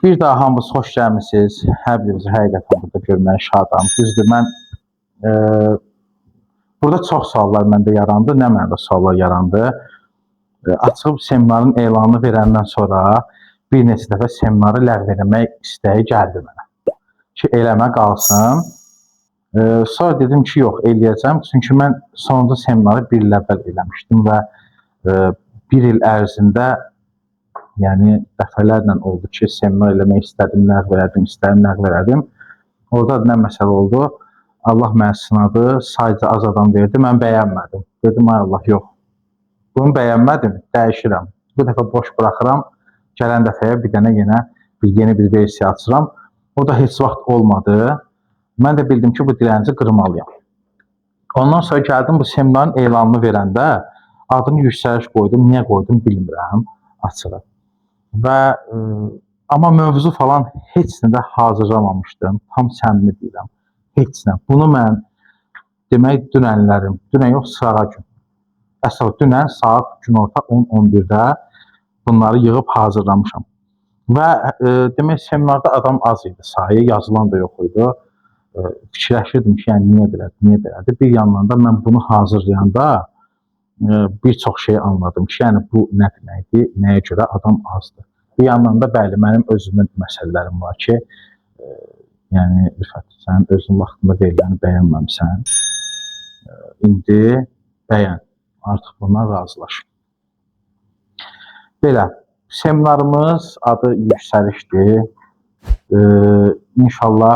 Bir daha hamınız xoş gəlmisiniz. Hər birinizi həqiqətən burada görməyə şadam. Düzdür, mən burada çox suallar məndə yarandı. Nə mənada suallar yarandı? Açıb seminarın elanını verəndən sonra bir neçə dəfə seminarı ləğv eləmək istəyi gəldi mənə. Ki, eləmə qalsın. Sonra dedim ki, yox, eləyəcəm. Çünki mən sonuncu seminarı bir il əvvəl eləmişdim və bir il ərzində yəni dəfələrlə oldu ki, seminar eləmək istədim, ləğv elədim. Orada nə məsələ oldu? Allah məni sınadı, sayca az adam verdi, mən bəyənmədim. Dedim, ay Allah, yox. Bunu bəyənmədim, dəyişirəm. Bu dəfə boş buraxıram, gələn dəfəyə bir dənə yeni bir versiya açıram. O da heç vaxt olmadı. Mən də bildim ki, bu dirənci qırmalıyam. Ondan sonra gəldim, bu seminarın elanını verəndə adını yüksəliş qoydum. Niyə qoydum bilmirəm, açıram. Amma mövzu falan heç nədə hazırlamamışdım. Tam səmimi deyirəm. Heç nə. Bunu mən demək dünən yox, sırağa gün. Əsas dünən saat günorta 10-11-də bunları yığıb hazırlamışam. Və demək seminarda adam az idi, sayı yazılan da yox idi. Fikirləşirdim ki, yəni niyə belədir? Bir yandan da mən bunu hazırlayanda bir çox şey anladım ki, yəni bu nə deməkdir, nəyə görə adam azdır. Bir yandan da bəli, mənim özümün məsələlərim var ki, yəni Rüfət, sən özün vaxtında veriləni bəyənməmsən, indi bəyən, artıq bundan razılaş. Belə, seminarımız adı yüksəlişdir. İnşallah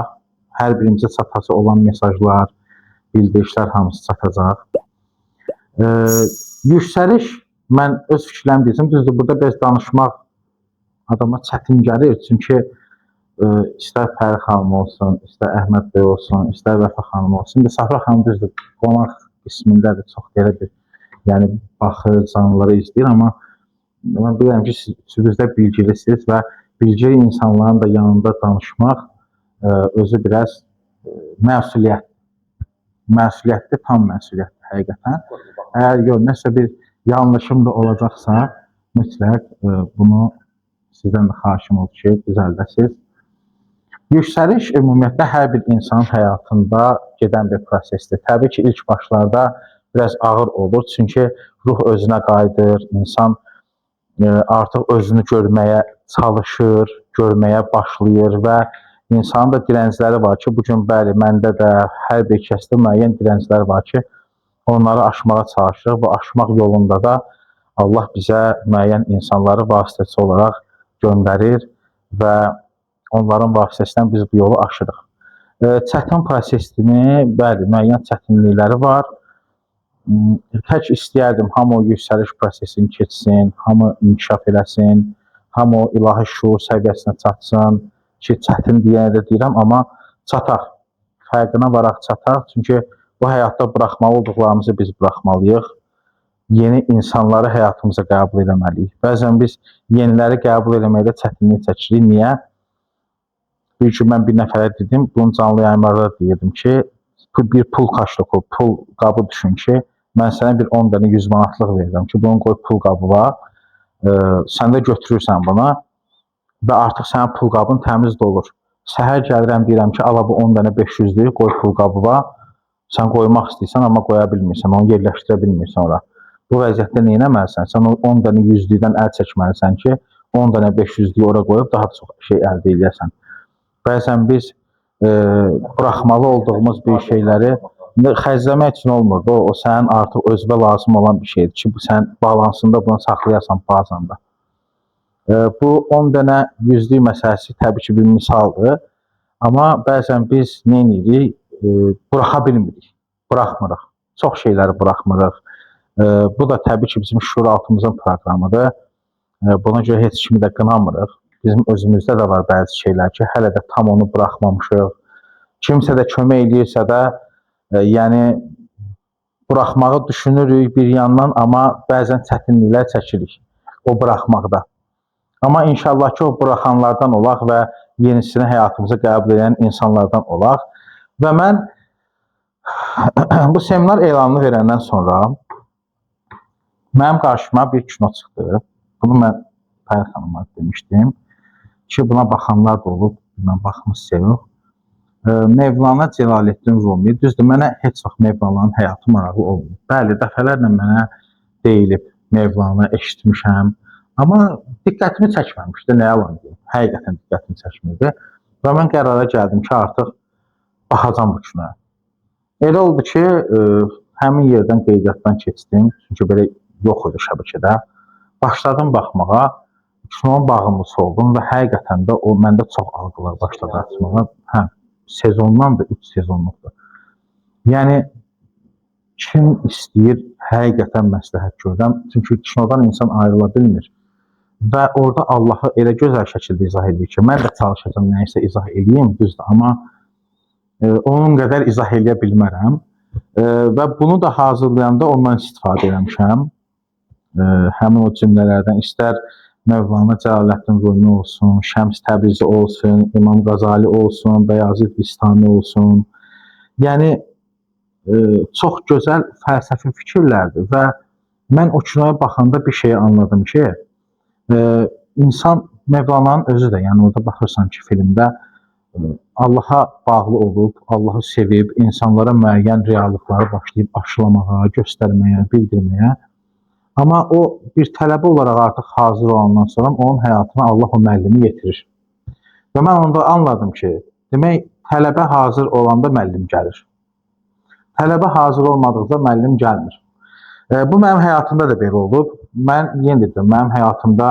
hər birimizə çatacaq olan mesajlar, bildirişlər hamısı çatacaq. Yüksəliş, mən öz fikirlərimi deyəcəm, düzdür, burada biraz danışmaq adama çətin gəlir, çünki istər Pəri xanım olsun, istər Əhməd bəy olsun, istər Vəfa xanım olsun, indi Safra xanım düzdür, qonaq qismindədir, çox belə bir, yəni baxır, canlıları izləyir, amma mən bilirəm ki, siz də bilgilisiniz və bilgili insanların da yanında danışmaq özü biraz məsuliyyətli, tam məsuliyyətli həqiqətən. Əgər nəsə bir yanlışım da olacaqsa, mütləq bunu sizdən də xahişim olur ki, düzəldəsiniz. Yüksəliş ümumiyyətlə hər bir insanın həyatında gedən bir prosesdir. Təbii ki, ilk başlarda biraz ağır olur, çünki ruh özünə qayıdır, insan artıq özünü görməyə çalışır, görməyə başlayır və insanın da dirəncləri var ki, bugün bəli, məndə də hər bir kəsdə müəyyən dirənclər var ki, onları aşmağa çalışırıq. Bu aşmaq yolunda da Allah bizə müəyyən insanları vasitəçi olaraq göndərir və onların vasitəsindən biz bu yolu aşırıq. Çətin prosesini, bəli, müəyyən çətinlikləri var. Tək istəyərdim, hamı o yüksəliş prosesini keçsin, hamı inkişaf eləsin, hamı o ilahi şuur səviyyəsinə çatsın ki, çətin deyənə də deyirəm, amma çataq, fərqinə varaq çataq. Çünki bu həyatda buraxmalı olduqlarımızı biz buraxmalıyıq. Yeni insanları həyatımıza qəbul eləməliyik. Bəzən biz yeniləri qəbul eləməkdə çətinlik çəkirik. Niyə? Bir gün mən bir nəfərə dedim, bunun canlı yayımlarda deyirdim ki, bir pul kaşlığı, pul qabı düşün ki, mən sənə bir 10 dənə 100 manatlıq verirəm ki, bunun qoy pul qabı var, sən də götürürsən buna və artıq sənin pul qabın təmiz dolur. Səhər gəlirəm, deyirəm ki, ala bu 10 dənə 500-lük, qoy pul qabı var, sən qoymaq istəyirsən, amma qoya bilmirsən, onu yerləşdirə bilmirsən ora. Bu vəziyyətdə nə etməlisən? Sən 10 dənə 100-lükdən əl çəkməlisən ki, 10 dənə 500-lüyü ora qoyub daha çox şey əldə edəsən. Bəzən biz buraxmalı olduğumuz bir şeyləri xərcləmək üçün olmurdu. O sənin artıq özünə lazım olan bir şeydir ki, sən balansında bunu saxlayasan bazanda. Bu 10 dənə 100-lük məsələsi təbii ki, bir misaldır. Amma bəzən biz nə edirik? Buraxa bilmirik, buraxmırıq. Çox şeyləri buraxmırıq. Bu da təbii ki, bizim şuuraltımızın proqramıdır. Buna görə heç kimi də qınamırıq. Bizim özümüzdə də var bəzi şeylər ki, hələ də tam onu buraxmamışıq. Kimsə də kömək edirsə də, yəni buraxmağı düşünürük bir yandan, amma bəzən çətinliklər çəkirik o buraxmaqda. Amma inşallah ki, o buraxanlardan olaq və yenisini həyatımıza qəbul edən insanlardan olaq. Və mən bu seminar elanını verəndən sonra mənim qarşıma bir kino çıxdı. Bunu mən Pəri xanıma demişdim ki, buna baxanlar da olub, buna baxmışsa yox. Mevlana Celalettin Rumi, düzdür, mənə heç vaxt Mevlananın həyatı maraqlı olmuyor. Bəli, dəfələrlə mənə deyilib, Mevlana eşitmişəm, amma diqqətimi çəkməmişdi, nə yalan deyim, həqiqətən diqqətimi çəkmirdi. Və mən qərara gəldim ki, artıq baxacam bu kinoya. Elə oldu ki, həmin yerdən qeydiyyatdan keçdim, çünki belə yox idi şəbəkədə. Başladım baxmağa, kinonun bağımlısı oldum və həqiqətən də o məndə çox algılar başladı açmağa. Hə, sezondan da 3 sezonluqdur. Yəni, kim istəyir, həqiqətən məsləhət görürəm. Çünki kinodan insan ayrıla bilmir. Və orada Allahı elə gözəl şəkildə izah edir ki, mən də çalışacağım nəyisə izah edeyim, düzdür, amma onun qədər izah edə bilmərəm. Və bunu da hazırlayanda ondan istifadə eləmişəm. Həmin o cümlələrdən istər Mövlana Cəlaləddin Rumi olsun, Şəms Təbrizi olsun, İmam Qazali olsun, Bəyazid Bistami olsun. Yəni, çox gözəl fəlsəfi fikirlərdir və mən o kinoya baxanda bir şeyi anladım ki, insan Mevlananın özü də, yəni orada baxırsan ki, filmdə Allaha bağlı olub, Allahı sevib, insanlara müəyyən reallıqları başlayıb aşılamağa, göstərməyə, bildirməyə. Amma o bir tələbə olaraq artıq hazır olandan sonra onun həyatına Allah o müəllimi yetirir. Və mən onda anladım ki, demək, tələbə hazır olanda müəllim gəlir. Tələbə hazır olmadıqda müəllim gəlmir. Bu mənim həyatımda da belə olub. Mən yenə dedim, mənim həyatımda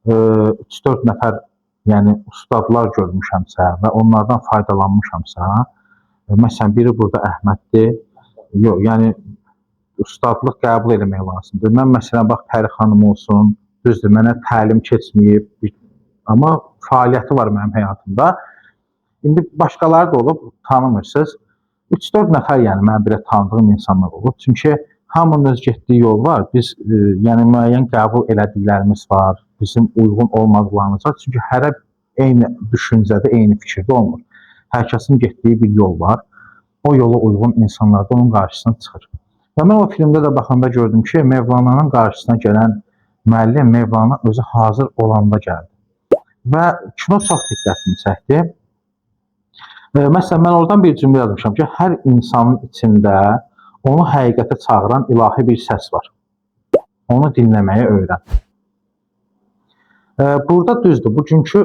3-4 nəfər yəni ustadlar görmüşəmsə və onlardan faydalanmışamsa, məsələn, biri burada Əhməddir, yox, yəni ustadlıq qəbul eləmək lazımdır. Mən məsələn, bax, Pəri xanım olsun, düzdür, mənə təlim keçməyib, amma fəaliyyəti var mənim həyatımda. İndi başqaları da olub, tanımırsınız. 3-4 nəfər, yəni mən belə tanıdığım insanlar olub. Çünki hamının öz getdiyi yol var. Biz, yəni müəyyən qəbul elədiklərimiz var, bizim uyğun olmadıqlarımız var. Çünki hərə eyni düşüncədə, eyni fikirdə olmur. Hər kəsin getdiyi bir yol var. O yola uyğun insanlar da onun qarşısına çıxır. Və mən o filmdə də baxanda gördüm ki, Mevlananın qarşısına gələn müəllim Mevlana özü hazır olanda gəldi. Və kino çox diqqətimi çəkdi. Məsələn, mən oradan bir cümlə yazmışam ki, hər insanın içində onu həqiqətə çağıran ilahi bir səs var. Onu dinləməyə öyrən. Burada düzdür, bugünkü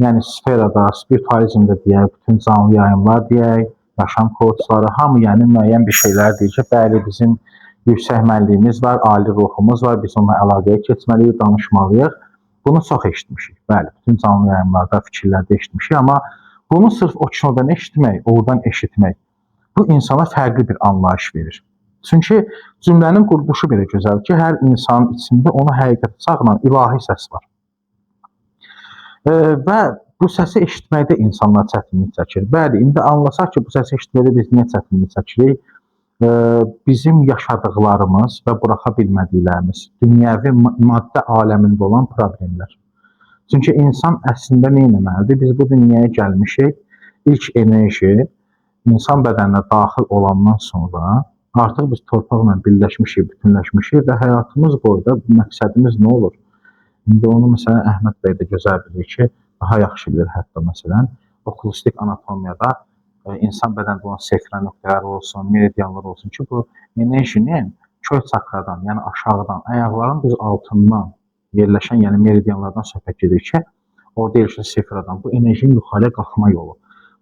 yəni sferada, spiritualizmdə deyək, bütün canlı yayımlar deyək, yaşam koçları, hamı yəni müəyyən bir şeylər deyir ki, bəli, bizim yüksək mənliyimiz var, ali ruhumuz var, biz onunla əlaqəyə keçməliyik, danışmalıyıq. Bunu çox eşitmişik, bəli, bütün canlı yayımlarda, fikirlərdə eşitmişik, amma bunu sırf o kinodan eşitmək, oradan eşitmək, bu insana fərqli bir anlayış verir. Çünki cümlənin quruluşu belə gözəldir ki, hər insanın içində onu həqiqətə çağıran ilahi səs var. Və bu səsi eşitməkdə insanlar çətinlik çəkir. Bəli, indi anlasaq ki, bu səsi eşitməkdə biz niyə çətinlik çəkirik? Bizim yaşadıqlarımız və buraxa bilmədiklərimiz, dünyəvi maddə aləmində olan problemlər. Çünki insan əslində nə etməlidir? Biz bu dünyaya gəlmişik, ilk enerji insan bədəninə daxil olandan sonra artıq biz torpaqla birləşmişik, bütünləşmişik və həyatımız boyda məqsədimiz nə olur? İndi onu məsələn Əhməd bəy də gözəl bilir ki, daha yaxşı bilir hətta məsələn, okulistik anatomiyada insan bədəndə olan sefra nöqtələri olsun, meridianlar olsun ki, bu enerjinin köy çakradan, yəni aşağıdan, ayaqların düz altından yerləşən, yəni meridianlardan söhbət gedir ki, orada yerləşən sefradan, bu enerjinin yuxarıya qalxma yolu.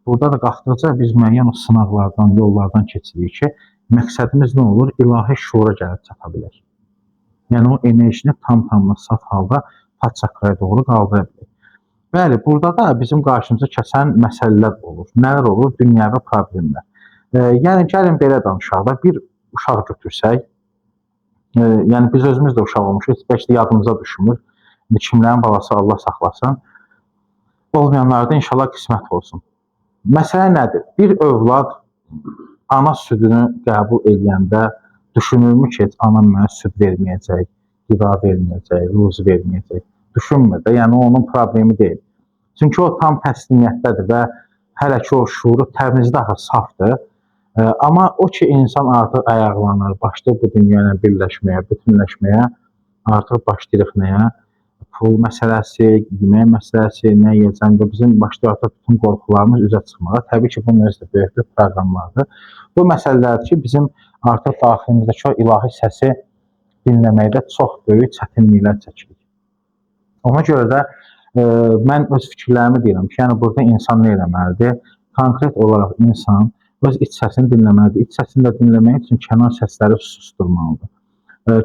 Burada da qalxdıqca biz müəyyən o sınaqlardan, yollardan keçirik ki, məqsədimiz nə olur? İlahi şuura gəlib çata bilər. Yəni o enerjini tam-tamına saf halda pat çakraya doğru qaldıra bilir. Bəli, burada da bizim qarşımıza keçən məsələlər olur. Nələr olur? Dünyəvi problemlər. Yəni gəlin belə danışaq da, bir uşaq götürsək, yəni biz özümüz də uşaq olmuşuz, bəlkə də yadımıza düşmür. Kimlərin balası Allah saxlasın. Olmayanlarda inşallah qismət olsun. Məsələ nədir? Bir övlad ana südünü qəbul edəndə düşünürmü ki, ana mənə süd verməyəcək, qida verməyəcək, ruzi verməyəcək. Düşünmür də, yəni onun problemi deyil. Çünki o tam təslimiyətdədir və hələ ki o şuuru təmizdə safdır. Amma o ki insan artıq ayaqlanır, başlayır bu dünya ilə birləşməyə, bütünləşməyə, artıq başlayırıq nəyə? pul məsələsi, yemək məsələsi, nə yeyəcəm və bizim başda artıq bütün qorxularımız üzə çıxmağa. Təbii ki, bunun özü də böyük bir proqramlardır. Bu məsələlər ki, bizim artıq daxilimizdəki o ilahi səsi dinləməkdə çox böyük çətinliklər çəkirik. Ona görə də mən öz fikirlərimi deyirəm ki, yəni burada insan nə eləməlidir? Konkret olaraq insan öz iç səsini dinləməlidir. İç səsini də dinləmək üçün kənar səsləri susturmalıdır.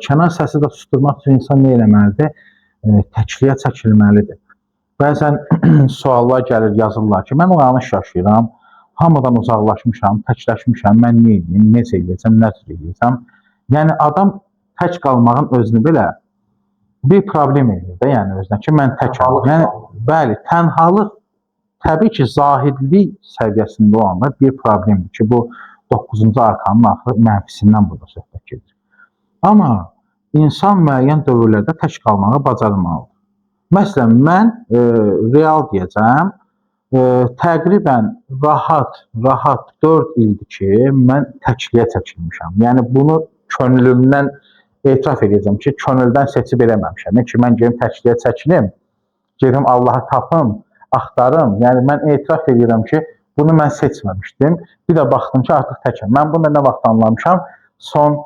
Kənar səsi də susturmaq üçün insan nə eləməlidir? Təkliyə çəkilməlidir. Bəzən suallar gəlir, yazırlar ki, mən oranı yaşayıram, hamıdan uzaqlaşmışam, təkləşmişəm, mən nə edeyim, necə edəcəm, nə cür edəcəm. Yəni adam tək qalmağın özünü belə bir problem edir də, yəni özünə ki, mən təkəm. Yəni bəli, tənhalıq təbii ki, zahidlik səviyyəsində olanda bir problemdir ki, bu 9-cu arkanın axırı mənfisindən burada söhbət gedir. Amma insan müəyyən dövrlərdə tək qalmağı bacarmalıdır. Məsələn, mən real deyəcəm, təqribən rahat 4 ildir ki, mən təkliyə çəkilmişəm. Yəni bunu könlümdən etiraf edəcəm ki, könüldən seçib eləməmişəm. Ki, mən gedim təkliyə çəkilim, gedim Allahı tapım, axtarım. Yəni mən etiraf edirəm ki, bunu mən seçməmişdim. Bir də baxdım ki, artıq təkəm. Mən bunu nə vaxt anlamışam? Son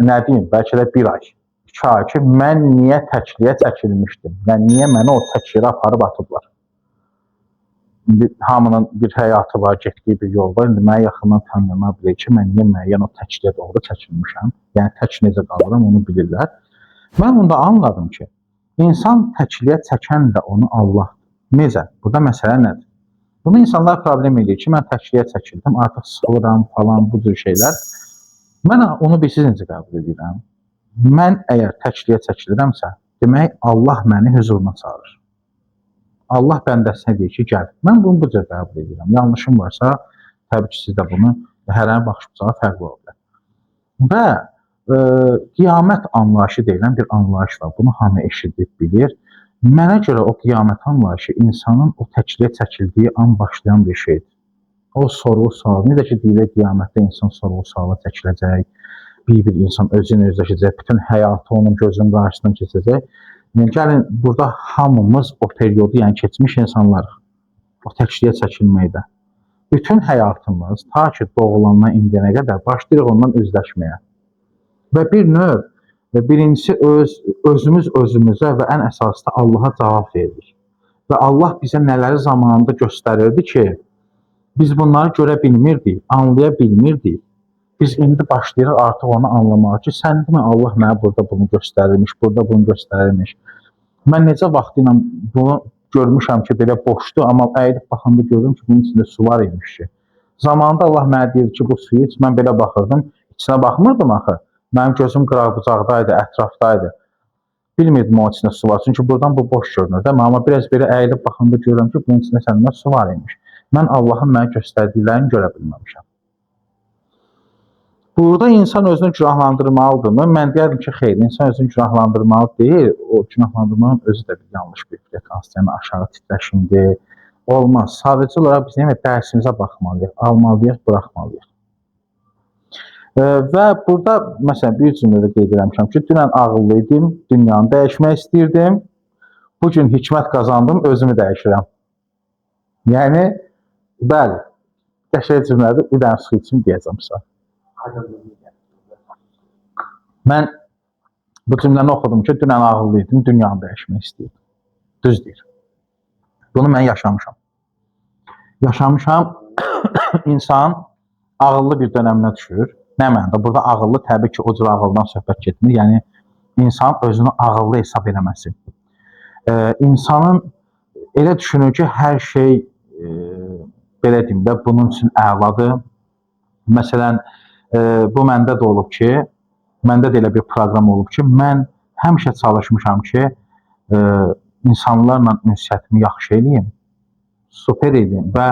nə deyim, bəlkə də 1 ay, 2 ay ki, mən niyə təkliyə çəkilmişdim? Yəni, niyə məni o tək yerə aparıb atıblar? Hamının bir həyatı var, getdiyi bir yol var. İndi mənə yaxından tanıyanlar bilir ki, mən niyə müəyyən o təkliyə doğru çəkilmişəm? Yəni, tək necə qalıram, onu bilirlər. Mən onda anladım ki, insan təkliyə çəkən də onu Allah. Necə? Burada məsələ nədir? Bunu insanlar problem edir ki, mən təkliyə çəkildim, artıq sıxılıram falan, bu cür şeylər. Mən onu bilsiz necə qəbul edirəm. Mən əgər təkliyə çəkilirəmsə, demək Allah məni huzuruna çağırır. Allah bəndəsinə deyir ki, gəl. Mən bunu bu cür qəbul edirəm. Yanlışım varsa, təbii ki, siz də bunu hərənin baxış bucağı fərqli ola bilər. Və qiyamət anlayışı deyilən bir anlayış var. Bunu hamı eşidib bilir. Mənə görə o qiyamət anlayışı insanın o təkliyə çəkildiyi an başlayan bir şeydir. O sorğu-sual, necə ki, deyilir, qiyamətdə insan sorğu-suala çəkiləcək, bir insan özünü özləşəcək, bütün həyatı onun gözünün qarşısından keçəcək. Gəlin, burada hamımız o periodu, yəni keçmiş insanlarıq, o təkliyə çəkilməkdə. Bütün həyatımız, ta ki, doğulandan indiyənə qədər başlayırıq ondan üzləşməyə. Və bir növ, birincisi özümüz özümüzə və ən əsası da Allaha cavab veririk. Və Allah bizə nələri zamanında göstərirdi ki, biz bunları görə bilmirdik, anlaya bilmirdik. Biz indi başlayırıq artıq onu anlamağa ki, sən demə Allah mənə burada bunu göstərirmiş, burada bunu göstərirmiş. Mən necə vaxtı ilə bunu görmüşəm ki, belə boşdur, amma əyilib baxanda gördüm ki, bunun içində su var imiş ki. Zamanında Allah mənə deyir ki, bu suyu iç, mən belə baxırdım, içinə baxmırdım axı. Mənim gözüm qıraq-bucaqdaydı, ətrafdaydı. Bilmirdim o içində su var, çünki buradan bu boş görünür. Amma biraz belə əyilib baxanda görürəm ki, bunun içində səndən su var imiş. Mən Allahın mənə göstərdiklərini görə bilməmişəm. Burada insan özünü günahlandırmalıdırmı? Mən deyərdim ki, xeyr, insan özünü günahlandırmalı deyil. O günahlandırmanın özü də bir yanlış bir frekans, yəni aşağı titləşimdir. Olmaz. Sadəcə olaraq biz dərsimizə baxmalıyıq, almalıyıq, buraxmalıyıq. Və burada, məsələn, bir cümlədə qeyd eləmişəm ki, dünən ağıllı idim, dünyanı dəyişmək istəyirdim, bugün hikmət qazandım, özümü dəyişirəm. Yəni, bəli, qəşəng cümlədir, bir dənə su için deyəcəm sizə. Mən bu cümləni oxudum ki, dünən ağıllı idim, dünyanı dəyişmək istəyirdim. Düz deyir. Bunu mən yaşamışam. Yaşamışam, insan ağıllı bir dönəminə düşür. Nə mənada? Burada ağıllı təbii ki, o cür ağıldan söhbət getmir. Yəni, insan özünü ağıllı hesab eləməsi. İnsanın elə düşünür ki, hər şey, belə deyim də, bunun üçün əladır. Məsələn, bu məndə də olub ki, məndə də elə bir proqram olub ki, mən həmişə çalışmışam ki, insanlarla ünsiyyətimi yaxşı eləyim, super eləyim və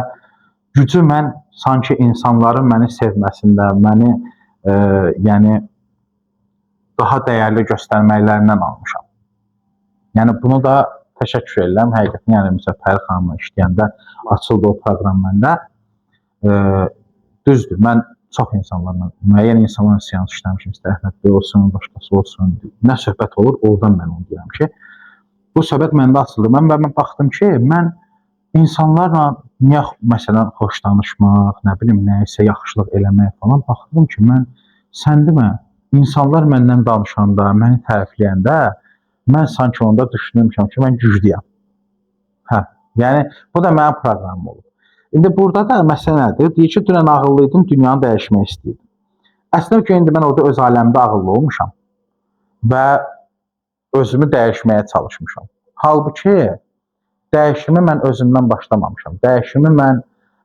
gücü mən sanki insanların məni sevməsində, məni yəni, daha dəyərli göstərməklərindən almışam. Yəni, bunu da təşəkkür edirəm. Həqiqətən, yəni, məsələn, Pəri xanımla işləyəndə açıldı o proqram məndə. Düzdür, mən çox insanlarla, müəyyən insanlarla seans işləmişim, istər Əhməd Bey olsun, başqası olsun, nə söhbət olur, oradan mən onu deyirəm ki, Bu söhbət məndə açıldı. Mən baxdım ki, mən insanlarla niyə məsələn xoş danışmaq, nə bilim, nəyisə yaxşılıq eləmək falan baxdım ki, mən sən demə, insanlar məndən danışanda, məni tərifləyəndə mən sanki onda düşünürmüşəm ki, mən güclüyəm. Hə, yəni bu da mənim proqramım olub. İndi burada da məsələ nədir? Deyir ki, dünən ağıllı idim, dünyanı dəyişmək istəyirdim. Əslində ki, indi mən orada öz aləmdə ağıllı olmuşam və özümü dəyişməyə çalışmışam. Halbuki dəyişimi mən özümdən başlamamışam. Dəyişimi mən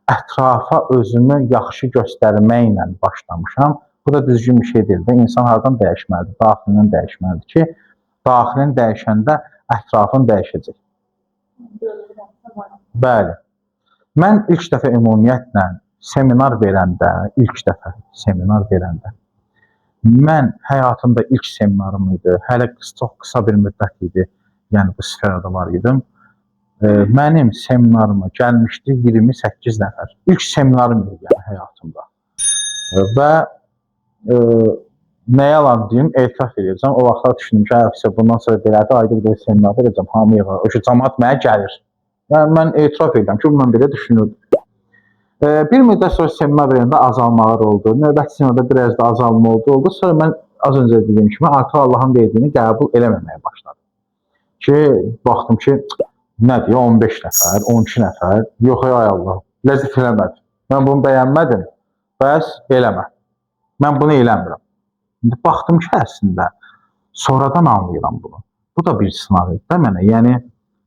ətrafa özümü yaxşı göstərməklə başlamışam. Bu da düzgün bir şey deyil də. İnsan hardan dəyişməlidir? Daxilindən dəyişməlidir ki, daxilin dəyişəndə ətrafın dəyişəcək. Bəli. Mən ilk dəfə ümumiyyətlə seminar verəndə, mən həyatımda ilk seminarım idi. Hələ çox qısa bir müddət idi. Yəni bu sferada var idim. Mənim seminarıma gəlmişdi 28 nəfər. İlk seminarım idi yəni həyatımda. Və nə yalan deyim, etiraf edəcəm. O vaxtlar düşündüm ki, bundan sonra belədir, ayda bir seminar verəcəm, hamı yığılır. O ki, cəmaət mənə gəlir. Yəni mən etiraf edirəm ki, mən belə düşünürdüm. Bir müddət sonra seminar verəndə azalmalar oldu. Növbəti seminarda biraz da azalma oldu. Sonra mən az öncə dediyim kimi artıq Allahın verdiyini qəbul eləməməyə başladım. Ki, baxdım ki, nə deyir, 15 nəfər, 12 nəfər, yox ay Allah, ləzzət eləmədim. Mən bunu bəyənmədim, bəs eləmə. Mən bunu eləmirəm. İndi baxdım ki, əslində, sonradan anlayıram bunu. Bu da bir sınaq idi də mənə. Yəni,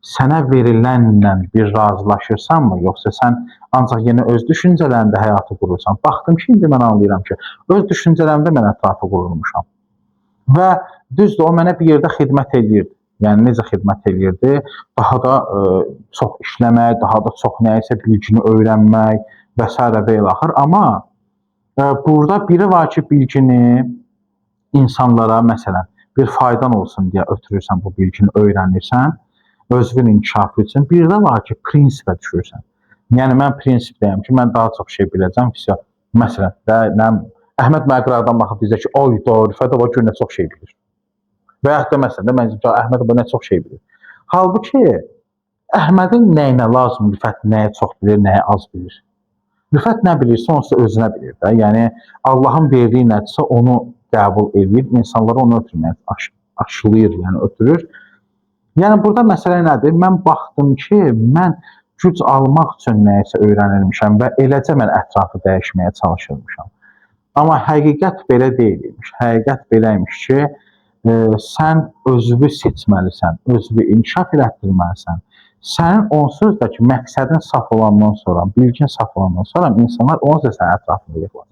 sənə verilənlə bir razılaşırsanmı, yoxsa sən ancaq yenə öz düşüncələrində həyatı qurursan? Baxdım ki, indi mən anlayıram ki, öz düşüncələrimdə mən ətrafı qurulmuşam. Və düzdür, o mənə bir yerdə xidmət edirdi. Yəni, necə xidmət edirdi? Daha da çox işləmək, daha da çox nəyisə bilgini öyrənmək və s. və ilaxır. Amma burada biri var ki, bilgini insanlara, məsələn, bir faydan olsun deyə ötürürsən, bu bilgini öyrənirsən, özünün inkişafı üçün. Bir də var ki, prinsipə düşürsən. Yəni, mən prinsipdəyəm ki, mən daha çox şey biləcəm ki, məsələn, Əhməd Məqrardan baxıb deyəcək ki, oy, Rüfət o gün nə çox şey bilir. Və yaxud da məsələn, mən deyəcəm ki, Əhməd o nə çox şey bilir. Halbuki, Əhmədin nəyinə lazım, Rüfət nəyə çox bilir, nəyə az bilir. Rüfət nə bilirsə, onsuz da özünə bilir də. Yəni, Allahın verdiyi nədirsə, onu qəbul edir, insanları onu ötürməyə aşılayır, yəni ötürür. Yəni, burada məsələ nədir? Mən baxdım ki, mən güc almaq üçün nəyisə öyrənilmişəm və eləcə mən ətrafı dəyişməyə çalışırmışam. Amma həqiqət belə deyilmiş. Həqiqət beləymiş ki, sən özünü seçməlisən, özünü inkişaf elətdirməlisən. Sənin onsuz da ki, məqsədin saf olandan sonra, bilgin saf olandan sonra insanlar onsuz da sənin ətrafında yığılır.